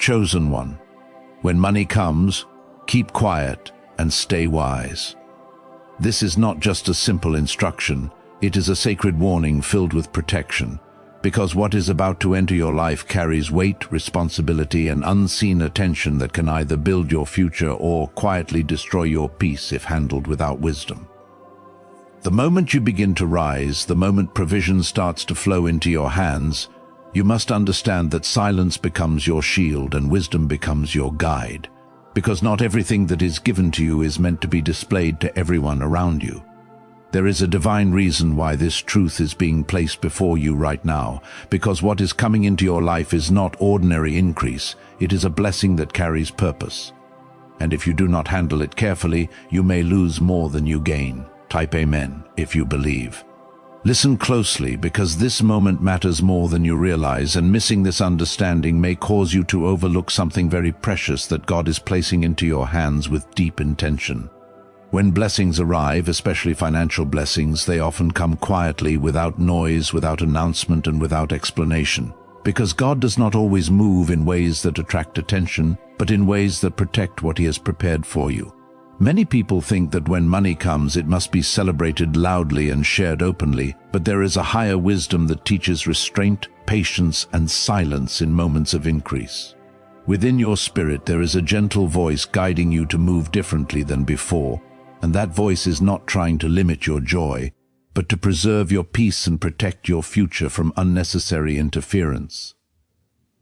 chosen one. When money comes, keep quiet and stay wise. This is not just a simple instruction, it is a sacred warning filled with protection, because what is about to enter your life carries weight, responsibility, and unseen attention that can either build your future or quietly destroy your peace if handled without wisdom. The moment you begin to rise, the moment provision starts to flow into your hands, you must understand that silence becomes your shield and wisdom becomes your guide, because not everything that is given to you is meant to be displayed to everyone around you. There is a divine reason why this truth is being placed before you right now, because what is coming into your life is not ordinary increase, it is a blessing that carries purpose. And if you do not handle it carefully, you may lose more than you gain. Type Amen if you believe. Listen closely, because this moment matters more than you realize, and missing this understanding may cause you to overlook something very precious that God is placing into your hands with deep intention. When blessings arrive, especially financial blessings, they often come quietly, without noise, without announcement, and without explanation. Because God does not always move in ways that attract attention, but in ways that protect what He has prepared for you. Many people think that when money comes, it must be celebrated loudly and shared openly, but there is a higher wisdom that teaches restraint, patience, and silence in moments of increase. Within your spirit, there is a gentle voice guiding you to move differently than before, and that voice is not trying to limit your joy, but to preserve your peace and protect your future from unnecessary interference.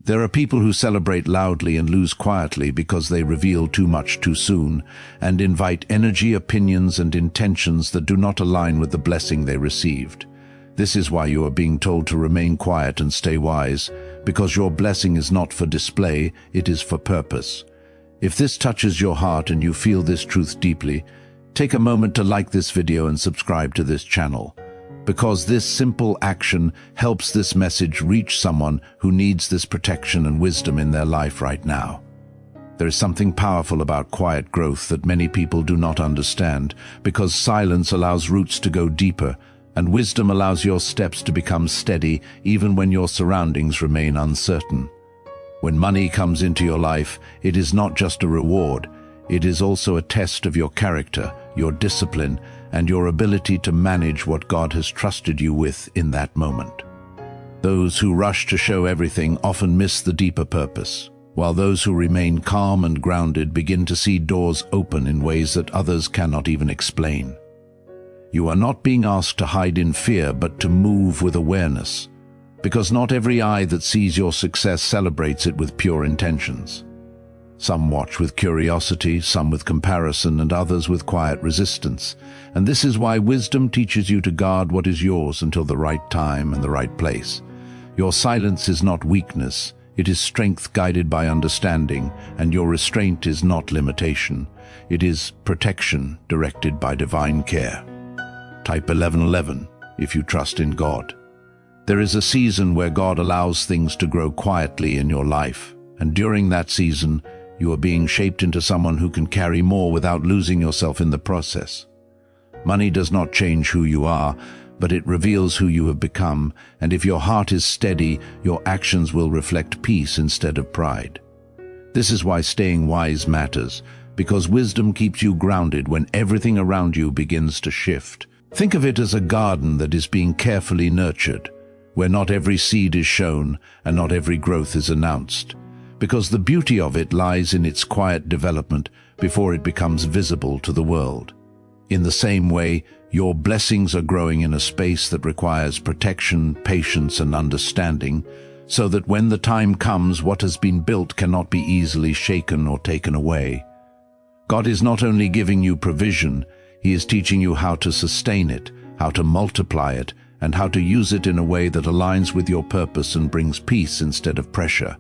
There are people who celebrate loudly and lose quietly because they reveal too much too soon and invite energy, opinions, and intentions that do not align with the blessing they received. This is why you are being told to remain quiet and stay wise, because your blessing is not for display, it is for purpose. If this touches your heart and you feel this truth deeply, take a moment to like this video and subscribe to this channel, because this simple action helps this message reach someone who needs this protection and wisdom in their life right now. There is something powerful about quiet growth that many people do not understand, because silence allows roots to go deeper, and wisdom allows your steps to become steady even when your surroundings remain uncertain. When money comes into your life, it is not just a reward, it is also a test of your character, your discipline, and your ability to manage what God has trusted you with in that moment. Those who rush to show everything often miss the deeper purpose, while those who remain calm and grounded begin to see doors open in ways that others cannot even explain. You are not being asked to hide in fear, but to move with awareness, because not every eye that sees your success celebrates it with pure intentions. Some watch with curiosity, some with comparison, and others with quiet resistance. And this is why wisdom teaches you to guard what is yours until the right time and the right place. Your silence is not weakness, it is strength guided by understanding, and your restraint is not limitation. It is protection directed by divine care. Type 1111 if you trust in God. There is a season where God allows things to grow quietly in your life, and during that season, you are being shaped into someone who can carry more without losing yourself in the process. Money does not change who you are, but it reveals who you have become, and if your heart is steady, your actions will reflect peace instead of pride. This is why staying wise matters, because wisdom keeps you grounded when everything around you begins to shift. Think of it as a garden that is being carefully nurtured, where not every seed is shown and not every growth is announced, because the beauty of it lies in its quiet development before it becomes visible to the world. In the same way, your blessings are growing in a space that requires protection, patience, and understanding, so that when the time comes, what has been built cannot be easily shaken or taken away. God is not only giving you provision, He is teaching you how to sustain it, how to multiply it, and how to use it in a way that aligns with your purpose and brings peace instead of pressure.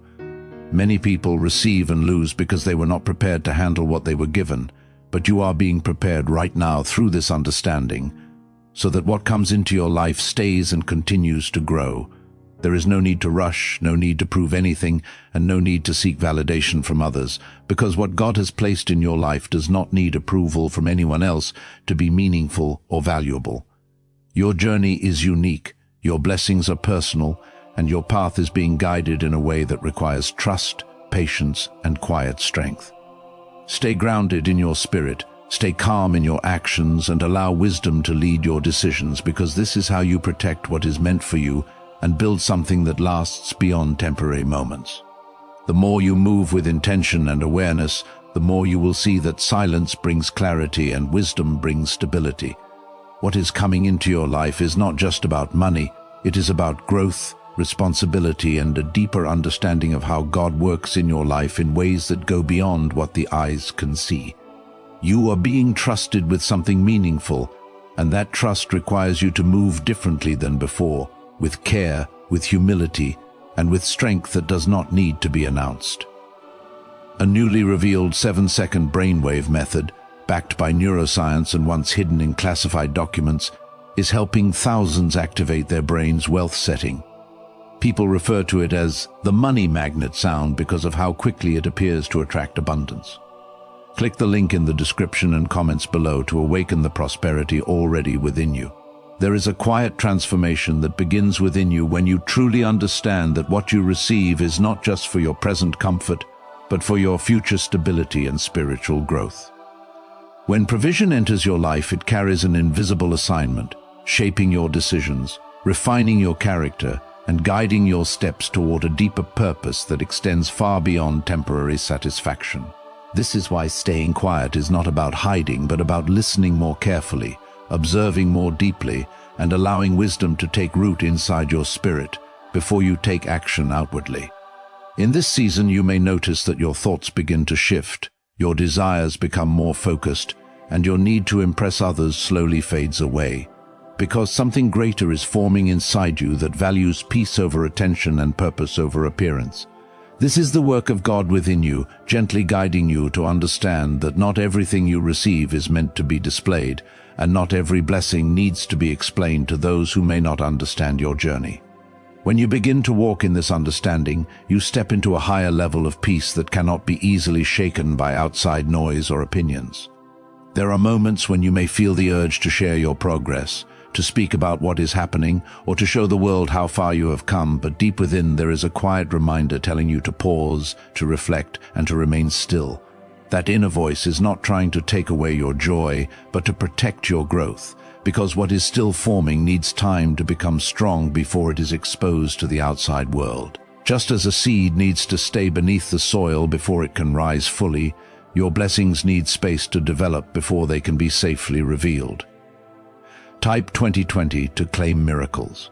Many people receive and lose because they were not prepared to handle what they were given, but you are being prepared right now through this understanding, so that what comes into your life stays and continues to grow. There is no need to rush, no need to prove anything, and no need to seek validation from others, because what God has placed in your life does not need approval from anyone else to be meaningful or valuable. Your journey is unique, your blessings are personal, and your path is being guided in a way that requires trust, patience and quiet strength. Stay grounded in your spirit, stay calm in your actions, and allow wisdom to lead your decisions, because this is how you protect what is meant for you and build something that lasts beyond temporary moments. The more you move with intention and awareness, the more you will see that silence brings clarity and wisdom brings stability. What is coming into your life is not just about money, it is about growth, responsibility, and a deeper understanding of how God works in your life in ways that go beyond what the eyes can see. You are being trusted with something meaningful, and that trust requires you to move differently than before, with care, with humility, and with strength that does not need to be announced. A newly revealed 7-second brainwave method, backed by neuroscience and once hidden in classified documents, is helping thousands activate their brain's wealth setting. People refer to it as the money magnet sound because of how quickly it appears to attract abundance. Click the link in the description and comments below to awaken the prosperity already within you. There is a quiet transformation that begins within you when you truly understand that what you receive is not just for your present comfort, but for your future stability and spiritual growth. When provision enters your life, it carries an invisible assignment, shaping your decisions, refining your character, and guiding your steps toward a deeper purpose that extends far beyond temporary satisfaction. This is why staying quiet is not about hiding, but about listening more carefully, observing more deeply, and allowing wisdom to take root inside your spirit before you take action outwardly. In this season, you may notice that your thoughts begin to shift, your desires become more focused, and your need to impress others slowly fades away, because something greater is forming inside you that values peace over attention and purpose over appearance. This is the work of God within you, gently guiding you to understand that not everything you receive is meant to be displayed, and not every blessing needs to be explained to those who may not understand your journey. When you begin to walk in this understanding, you step into a higher level of peace that cannot be easily shaken by outside noise or opinions. There are moments when you may feel the urge to share your progress, to speak about what is happening, or to show the world how far you have come, but deep within there is a quiet reminder telling you to pause, to reflect, and to remain still. That inner voice is not trying to take away your joy, but to protect your growth, because what is still forming needs time to become strong before it is exposed to the outside world. Just as a seed needs to stay beneath the soil before it can rise fully, your blessings need space to develop before they can be safely revealed. Type 2020 to claim miracles.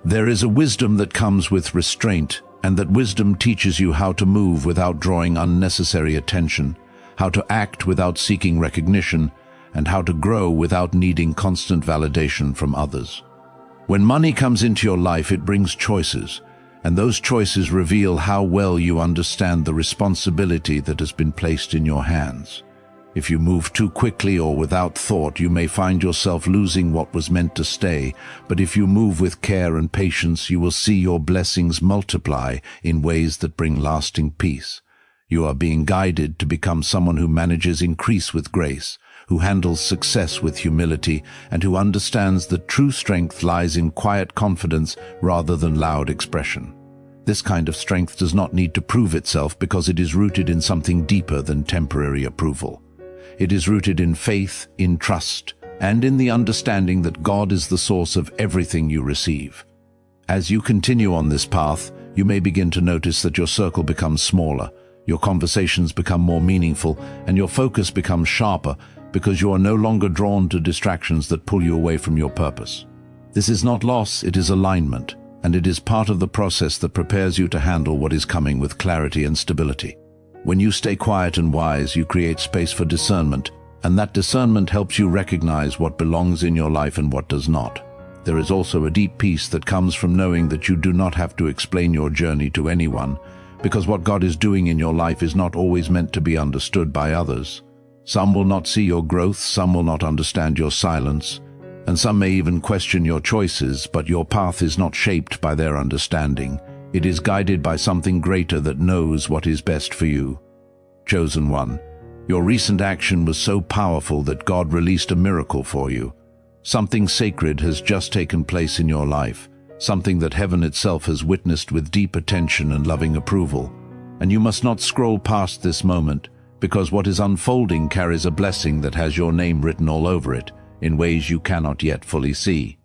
There is a wisdom that comes with restraint, and that wisdom teaches you how to move without drawing unnecessary attention, how to act without seeking recognition, and how to grow without needing constant validation from others. When money comes into your life, it brings choices, and those choices reveal how well you understand the responsibility that has been placed in your hands. If you move too quickly or without thought, you may find yourself losing what was meant to stay, but if you move with care and patience, you will see your blessings multiply in ways that bring lasting peace. You are being guided to become someone who manages increase with grace, who handles success with humility, and who understands that true strength lies in quiet confidence rather than loud expression. This kind of strength does not need to prove itself because it is rooted in something deeper than temporary approval. It is rooted in faith, in trust, and in the understanding that God is the source of everything you receive. As you continue on this path, you may begin to notice that your circle becomes smaller, your conversations become more meaningful, and your focus becomes sharper because you are no longer drawn to distractions that pull you away from your purpose. This is not loss, it is alignment, and it is part of the process that prepares you to handle what is coming with clarity and stability. When you stay quiet and wise, you create space for discernment, and that discernment helps you recognize what belongs in your life and what does not. There is also a deep peace that comes from knowing that you do not have to explain your journey to anyone, because what God is doing in your life is not always meant to be understood by others. Some will not see your growth, some will not understand your silence, and some may even question your choices, but your path is not shaped by their understanding. It is guided by something greater that knows what is best for you. Chosen one, your recent action was so powerful that God released a miracle for you. Something sacred has just taken place in your life, something that heaven itself has witnessed with deep attention and loving approval. And you must not scroll past this moment, because what is unfolding carries a blessing that has your name written all over it, in ways you cannot yet fully see.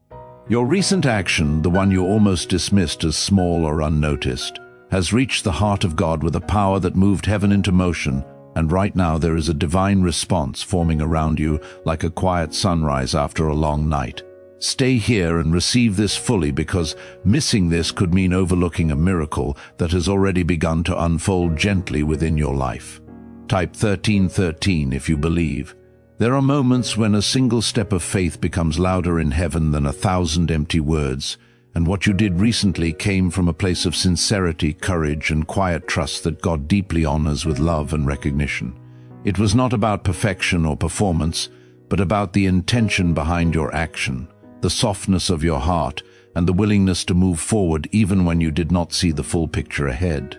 Your recent action, the one you almost dismissed as small or unnoticed, has reached the heart of God with a power that moved heaven into motion, and right now there is a divine response forming around you like a quiet sunrise after a long night. Stay here and receive this fully, because missing this could mean overlooking a miracle that has already begun to unfold gently within your life. Type 1313 if you believe. There are moments when a single step of faith becomes louder in heaven than 1,000 empty words, and what you did recently came from a place of sincerity, courage, and quiet trust that God deeply honors with love and recognition. It was not about perfection or performance, but about the intention behind your action, the softness of your heart, and the willingness to move forward even when you did not see the full picture ahead.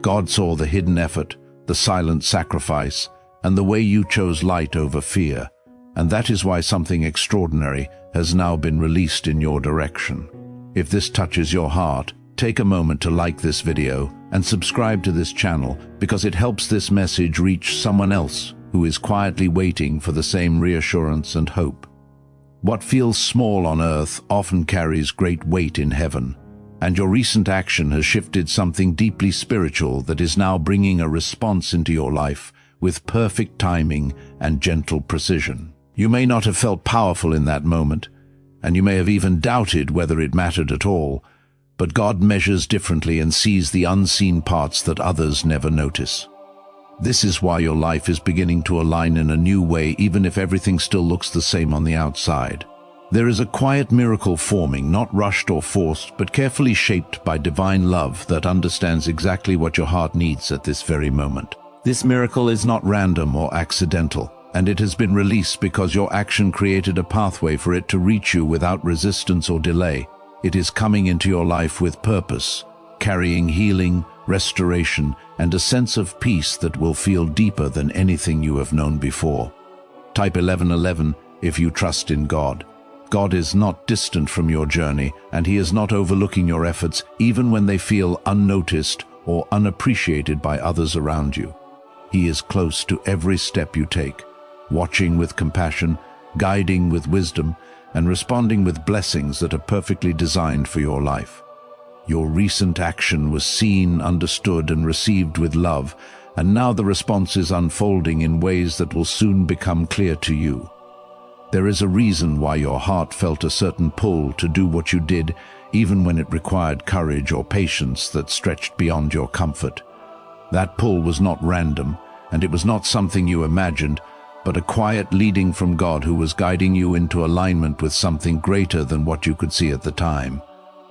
God saw the hidden effort, the silent sacrifice, and the way you chose light over fear, and that is why something extraordinary has now been released in your direction. If this touches your heart, take a moment to like this video and subscribe to this channel, because it helps this message reach someone else who is quietly waiting for the same reassurance and hope. What feels small on earth often carries great weight in heaven, and your recent action has shifted something deeply spiritual that is now bringing a response into your life with perfect timing and gentle precision. You may not have felt powerful in that moment, and you may have even doubted whether it mattered at all, but God measures differently and sees the unseen parts that others never notice. This is why your life is beginning to align in a new way, even if everything still looks the same on the outside. There is a quiet miracle forming, not rushed or forced, but carefully shaped by divine love that understands exactly what your heart needs at this very moment. This miracle is not random or accidental, and it has been released because your action created a pathway for it to reach you without resistance or delay. It is coming into your life with purpose, carrying healing, restoration, and a sense of peace that will feel deeper than anything you have known before. Type 1111 if you trust in God. God is not distant from your journey, and He is not overlooking your efforts, even when they feel unnoticed or unappreciated by others around you. He is close to every step you take, watching with compassion, guiding with wisdom, and responding with blessings that are perfectly designed for your life. Your recent action was seen, understood, and received with love, and now the response is unfolding in ways that will soon become clear to you. There is a reason why your heart felt a certain pull to do what you did, even when it required courage or patience that stretched beyond your comfort. That pull was not random, and it was not something you imagined, but a quiet leading from God who was guiding you into alignment with something greater than what you could see at the time.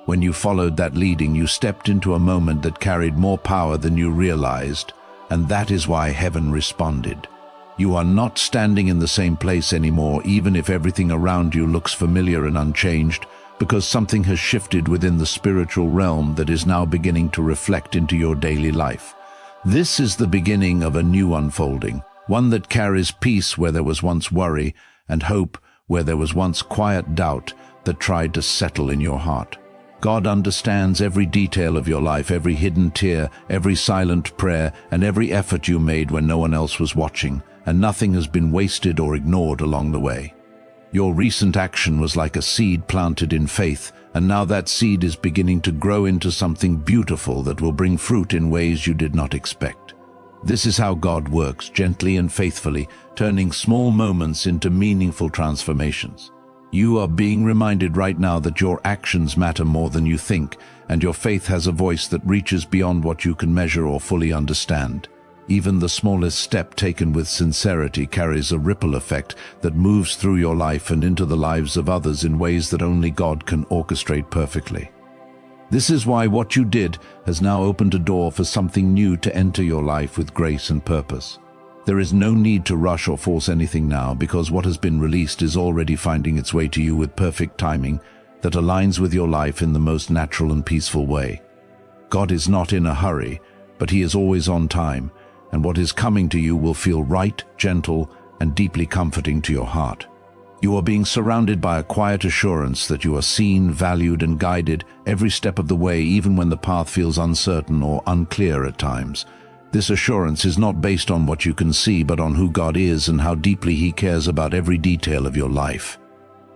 When you followed that leading, you stepped into a moment that carried more power than you realized, and that is why heaven responded. You are not standing in the same place anymore, even if everything around you looks familiar and unchanged, because something has shifted within the spiritual realm that is now beginning to reflect into your daily life. This is the beginning of a new unfolding, one that carries peace where there was once worry, and hope where there was once quiet doubt that tried to settle in your heart. God understands every detail of your life, every hidden tear, every silent prayer, and every effort you made when no one else was watching, and nothing has been wasted or ignored along the way. Your recent action was like a seed planted in faith, and now that seed is beginning to grow into something beautiful that will bring fruit in ways you did not expect. This is how God works, gently and faithfully, turning small moments into meaningful transformations. You are being reminded right now that your actions matter more than you think, and your faith has a voice that reaches beyond what you can measure or fully understand. Even the smallest step taken with sincerity carries a ripple effect that moves through your life and into the lives of others in ways that only God can orchestrate perfectly. This is why what you did has now opened a door for something new to enter your life with grace and purpose. There is no need to rush or force anything now, because what has been released is already finding its way to you with perfect timing that aligns with your life in the most natural and peaceful way. God is not in a hurry, but He is always on time, and what is coming to you will feel right, gentle, and deeply comforting to your heart. You are being surrounded by a quiet assurance that you are seen, valued, and guided every step of the way, even when the path feels uncertain or unclear at times. This assurance is not based on what you can see, but on who God is and how deeply He cares about every detail of your life.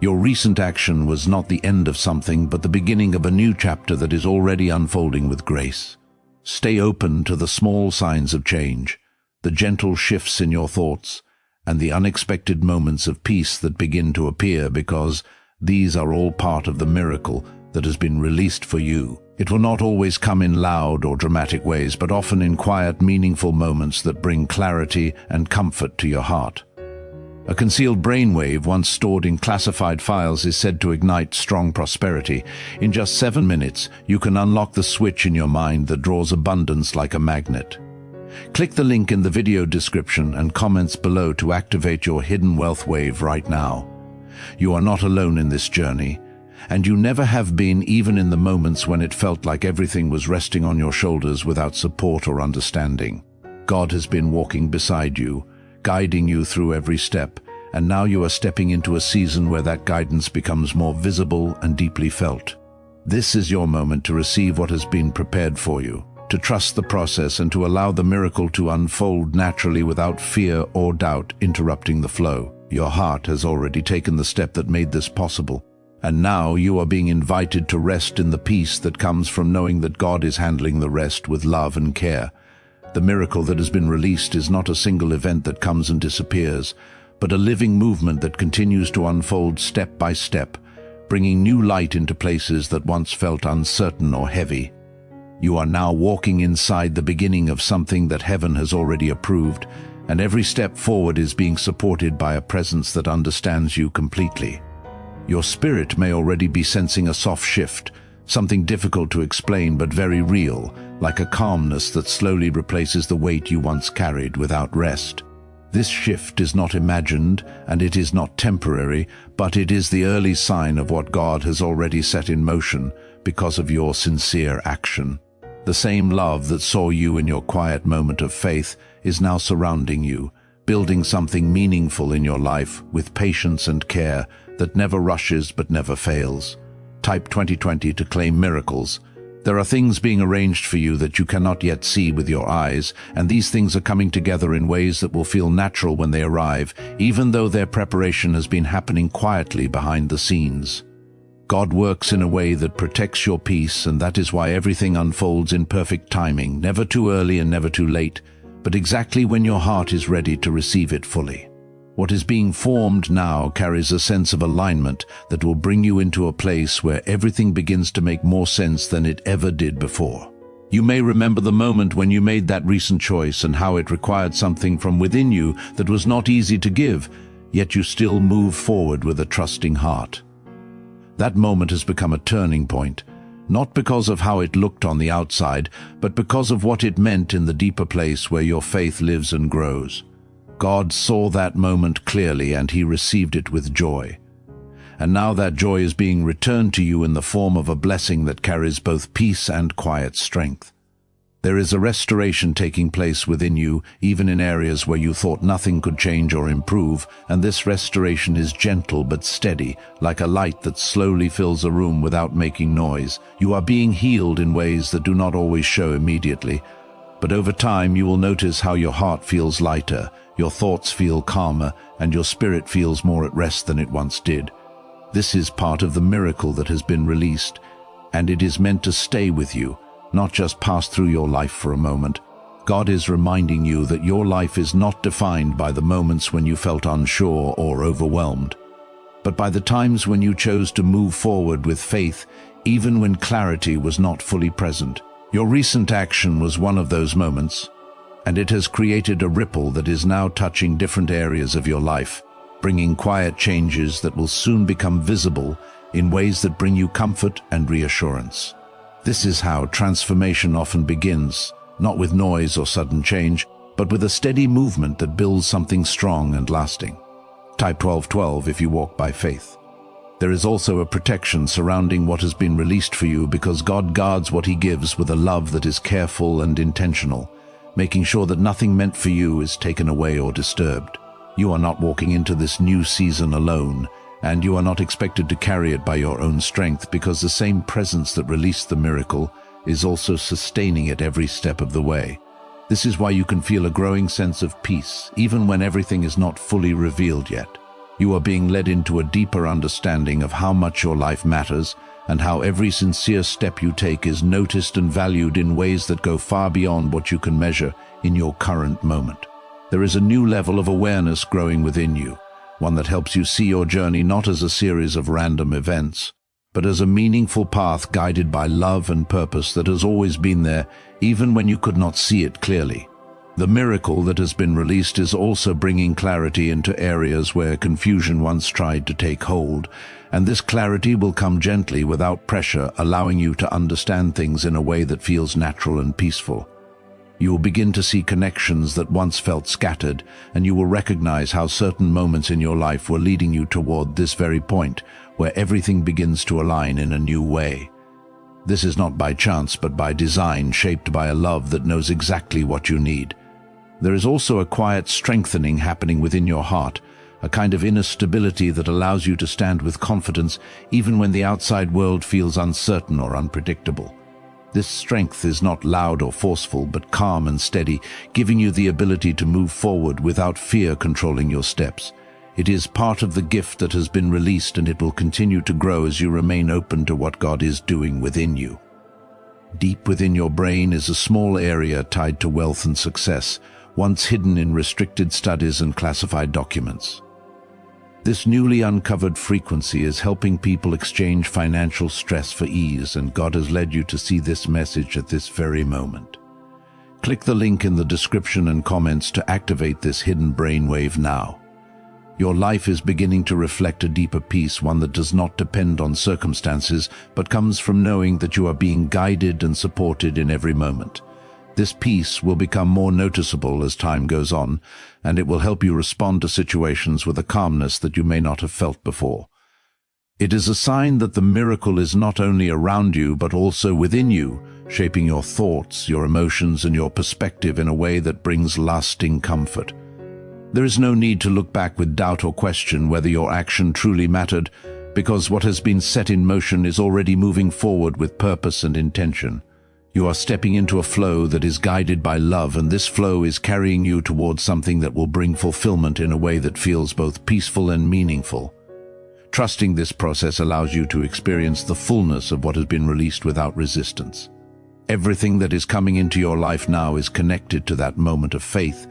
Your recent action was not the end of something, but the beginning of a new chapter that is already unfolding with grace. Stay open to the small signs of change, the gentle shifts in your thoughts, and the unexpected moments of peace that begin to appear, because these are all part of the miracle that has been released for you. It will not always come in loud or dramatic ways, but often in quiet, meaningful moments that bring clarity and comfort to your heart. A concealed brainwave once stored in classified files is said to ignite strong prosperity. In just 7 minutes, you can unlock the switch in your mind that draws abundance like a magnet. Click the link in the video description and comments below to activate your hidden wealth wave right now. You are not alone in this journey, and you never have been, even in the moments when it felt like everything was resting on your shoulders without support or understanding. God has been walking beside you, guiding you through every step, and now you are stepping into a season where that guidance becomes more visible and deeply felt. This is your moment to receive what has been prepared for you, to trust the process and to allow the miracle to unfold naturally without fear or doubt interrupting the flow. Your heart has already taken the step that made this possible, and now you are being invited to rest in the peace that comes from knowing that God is handling the rest with love and care. The miracle that has been released is not a single event that comes and disappears, but a living movement that continues to unfold step by step, bringing new light into places that once felt uncertain or heavy. You are now walking inside the beginning of something that heaven has already approved, and every step forward is being supported by a presence that understands you completely. Your spirit may already be sensing a soft shift, something difficult to explain but very real, like a calmness that slowly replaces the weight you once carried without rest. This shift is not imagined, and it is not temporary, but it is the early sign of what God has already set in motion because of your sincere action. The same love that saw you in your quiet moment of faith is now surrounding you, building something meaningful in your life with patience and care that never rushes but never fails. Type 2020 to claim miracles. There are things being arranged for you that you cannot yet see with your eyes, and these things are coming together in ways that will feel natural when they arrive, even though their preparation has been happening quietly behind the scenes. God works in a way that protects your peace, and that is why everything unfolds in perfect timing, never too early and never too late, but exactly when your heart is ready to receive it fully. What is being formed now carries a sense of alignment that will bring you into a place where everything begins to make more sense than it ever did before. You may remember the moment when you made that recent choice and how it required something from within you that was not easy to give, yet you still moved forward with a trusting heart. That moment has become a turning point, not because of how it looked on the outside, but because of what it meant in the deeper place where your faith lives and grows. God saw that moment clearly, and He received it with joy. And now that joy is being returned to you in the form of a blessing that carries both peace and quiet strength. There is a restoration taking place within you, even in areas where you thought nothing could change or improve, and this restoration is gentle but steady, like a light that slowly fills a room without making noise. You are being healed in ways that do not always show immediately, but over time you will notice how your heart feels lighter, your thoughts feel calmer, and your spirit feels more at rest than it once did. This is part of the miracle that has been released, and it is meant to stay with you, not just pass through your life for a moment. God is reminding you that your life is not defined by the moments when you felt unsure or overwhelmed, but by the times when you chose to move forward with faith, even when clarity was not fully present. Your recent action was one of those moments, and it has created a ripple that is now touching different areas of your life, bringing quiet changes that will soon become visible in ways that bring you comfort and reassurance. This is how transformation often begins, not with noise or sudden change, but with a steady movement that builds something strong and lasting. Type 1212 if you walk by faith. There is also a protection surrounding what has been released for you, because God guards what He gives with a love that is careful and intentional, making sure that nothing meant for you is taken away or disturbed. You are not walking into this new season alone, and you are not expected to carry it by your own strength, because the same presence that released the miracle is also sustaining it every step of the way. This is why you can feel a growing sense of peace, even when everything is not fully revealed yet. You are being led into a deeper understanding of how much your life matters, and how every sincere step you take is noticed and valued in ways that go far beyond what you can measure in your current moment. There is a new level of awareness growing within you, one that helps you see your journey not as a series of random events, but as a meaningful path guided by love and purpose that has always been there, even when you could not see it clearly. The miracle that has been released is also bringing clarity into areas where confusion once tried to take hold, and this clarity will come gently without pressure, allowing you to understand things in a way that feels natural and peaceful. You will begin to see connections that once felt scattered, and you will recognize how certain moments in your life were leading you toward this very point, where everything begins to align in a new way. This is not by chance, but by design, shaped by a love that knows exactly what you need. There is also a quiet strengthening happening within your heart, a kind of inner stability that allows you to stand with confidence even when the outside world feels uncertain or unpredictable. This strength is not loud or forceful, but calm and steady, giving you the ability to move forward without fear controlling your steps. It is part of the gift that has been released, and it will continue to grow as you remain open to what God is doing within you. Deep within your brain is a small area tied to wealth and success, once hidden in restricted studies and classified documents. This newly uncovered frequency is helping people exchange financial stress for ease, and God has led you to see this message at this very moment. Click the link in the description and comments to activate this hidden brainwave now. Your life is beginning to reflect a deeper peace, one that does not depend on circumstances, but comes from knowing that you are being guided and supported in every moment. This peace will become more noticeable as time goes on, and it will help you respond to situations with a calmness that you may not have felt before. It is a sign that the miracle is not only around you, but also within you, shaping your thoughts, your emotions, and your perspective in a way that brings lasting comfort. There is no need to look back with doubt or question whether your action truly mattered, because what has been set in motion is already moving forward with purpose and intention. You are stepping into a flow that is guided by love, and this flow is carrying you towards something that will bring fulfillment in a way that feels both peaceful and meaningful. Trusting this process allows you to experience the fullness of what has been released without resistance. Everything that is coming into your life now is connected to that moment of faith,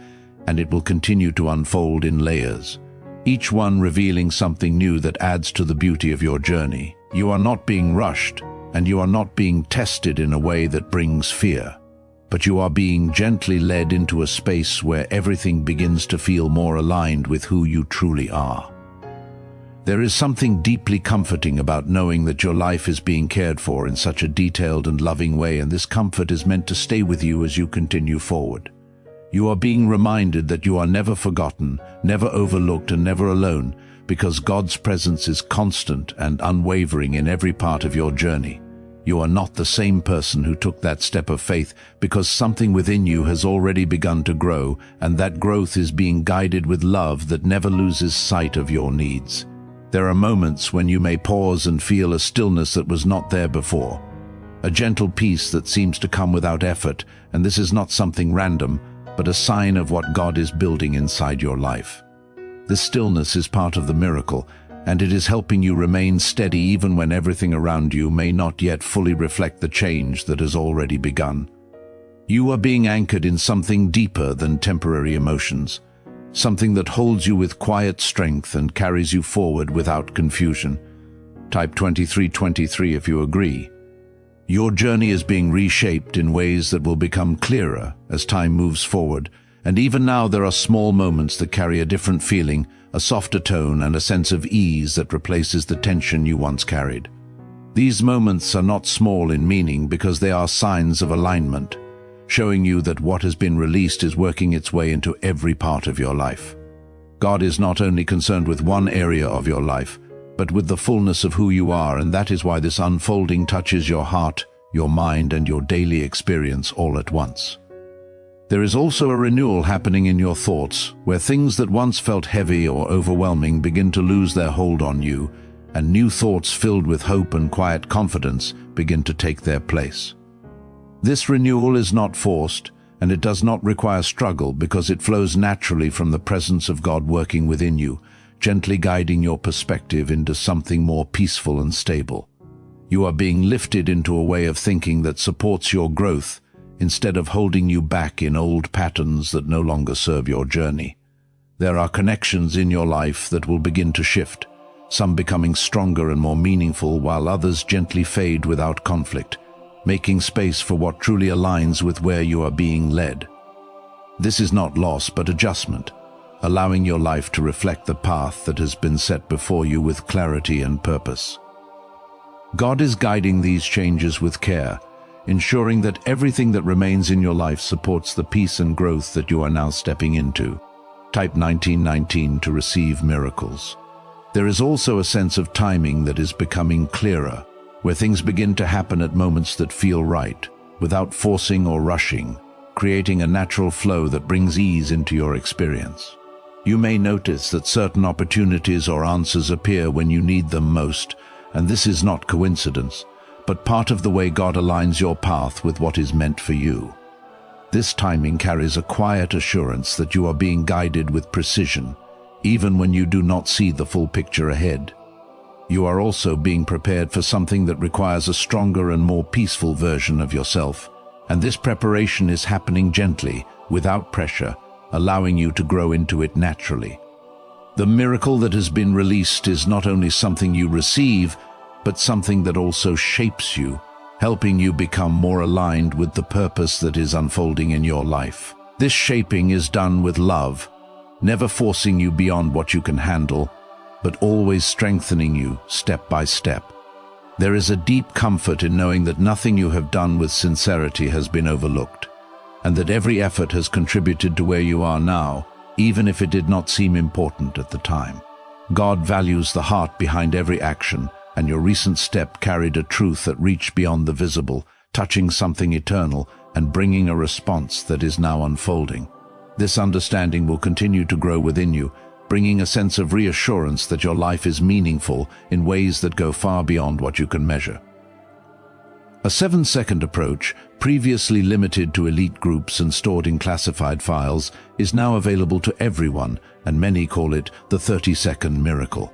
and it will continue to unfold in layers, each one revealing something new that adds to the beauty of your journey. You are not being rushed, and you are not being tested in a way that brings fear, but you are being gently led into a space where everything begins to feel more aligned with who you truly are. There is something deeply comforting about knowing that your life is being cared for in such a detailed and loving way, and this comfort is meant to stay with you as you continue forward. You are being reminded that you are never forgotten, never overlooked, and never alone, because God's presence is constant and unwavering in every part of your journey. You are not the same person who took that step of faith, because something within you has already begun to grow, and that growth is being guided with love that never loses sight of your needs. There are moments when you may pause and feel a stillness that was not there before, a gentle peace that seems to come without effort, and this is not something random, but a sign of what God is building inside your life. This stillness is part of the miracle, and it is helping you remain steady even when everything around you may not yet fully reflect the change that has already begun. You are being anchored in something deeper than temporary emotions, something that holds you with quiet strength and carries you forward without confusion. Type 2323 if you agree. Your journey is being reshaped in ways that will become clearer as time moves forward, and even now there are small moments that carry a different feeling, a softer tone, and a sense of ease that replaces the tension you once carried. These moments are not small in meaning because they are signs of alignment, showing you that what has been released is working its way into every part of your life. God is not only concerned with one area of your life, but with the fullness of who you are, and that is why this unfolding touches your heart, your mind, and your daily experience all at once. There is also a renewal happening in your thoughts, where things that once felt heavy or overwhelming begin to lose their hold on you, and new thoughts filled with hope and quiet confidence begin to take their place. This renewal is not forced, and it does not require struggle because it flows naturally from the presence of God working within you, gently guiding your perspective into something more peaceful and stable. You are being lifted into a way of thinking that supports your growth, instead of holding you back in old patterns that no longer serve your journey. There are connections in your life that will begin to shift, some becoming stronger and more meaningful while others gently fade without conflict, making space for what truly aligns with where you are being led. This is not loss but adjustment, allowing your life to reflect the path that has been set before you with clarity and purpose. God is guiding these changes with care, ensuring that everything that remains in your life supports the peace and growth that you are now stepping into. Type 1919 to receive miracles. There is also a sense of timing that is becoming clearer, where things begin to happen at moments that feel right, without forcing or rushing, creating a natural flow that brings ease into your experience. You may notice that certain opportunities or answers appear when you need them most, and this is not coincidence, but part of the way God aligns your path with what is meant for you. This timing carries a quiet assurance that you are being guided with precision, even when you do not see the full picture ahead. You are also being prepared for something that requires a stronger and more peaceful version of yourself, and this preparation is happening gently, without pressure, allowing you to grow into it naturally. The miracle that has been released is not only something you receive, but something that also shapes you, helping you become more aligned with the purpose that is unfolding in your life. This shaping is done with love, never forcing you beyond what you can handle, but always strengthening you step by step. There is a deep comfort in knowing that nothing you have done with sincerity has been overlooked, and that every effort has contributed to where you are now, even if it did not seem important at the time. God values the heart behind every action, and your recent step carried a truth that reached beyond the visible, touching something eternal and bringing a response that is now unfolding. This understanding will continue to grow within you, bringing a sense of reassurance that your life is meaningful in ways that go far beyond what you can measure. A 7-second approach, previously limited to elite groups and stored in classified files, is now available to everyone, and many call it the 30-second miracle.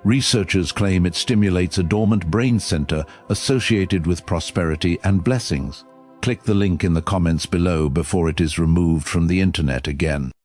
Researchers claim it stimulates a dormant brain center associated with prosperity and blessings. Click the link in the comments below before it is removed from the internet again.